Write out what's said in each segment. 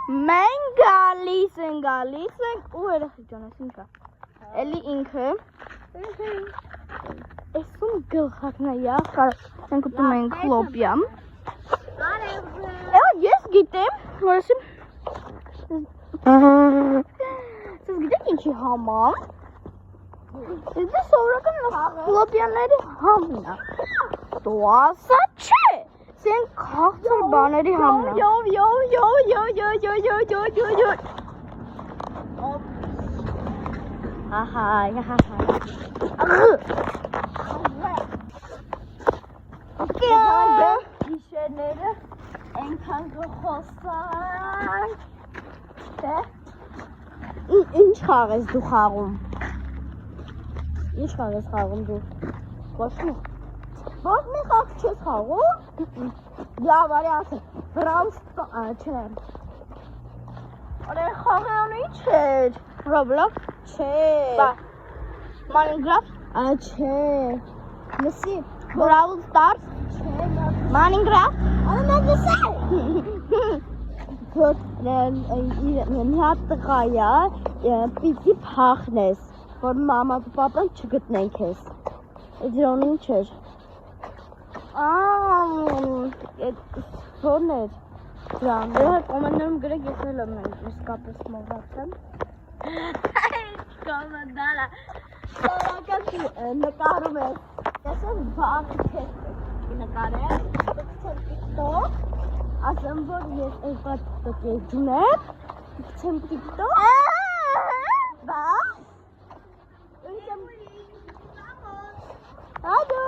Մենք գալիս ենք ու երեխեք ջանես ինքա։ Էլի ինքը։ Էսում գլխակն է յա, մենք ուտում ենք լոբիա։ Ես գիտեմ, որ ասեմ Siz gidek ինչի համար։ Դե սովորական լոբիաների համն է։ Դու ասա չէ։ Սեն քաղցր բաների համն է։ Յո։ Ահա։ Գիշերները այնքան խոսանք։ Թե Ինչ խաղես դու խաղում։ Ինչ խաղես խաղում դու։ Ոչ մի։ Ոչ մի խաղ չես խաղում։ Լավ, արի ասեմ։ Բրաուս չէ։ Արի խաղն ինչ էր։ Roblox չէ։ Minecraft չէ։ Մսի Brawl Stars չէ։ Minecraft մի հատ տղա է, պիտի փախնես, որ մամա ու պապան չգտնեն քեզ։ Դրան ինչ էր։ Ո՞րն էր։ Դրան։ Կոմենտներում գրեք, ես էլ եմ իսկապես մոռացել։ Կոմենտարը։ Սարական նկարում ես։ Ես եմ բան նկարել, դուք TikTok, ասեմ որ ես այդ տոկեջն եմ, դուք TikTok։ Բա։ Ադո։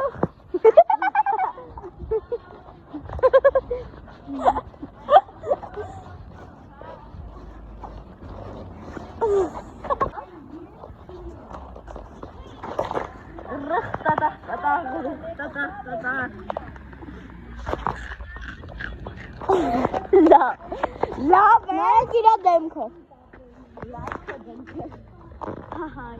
Լավ է, իրա դեմքը։ Լավ է դեմքը։ Հահայ։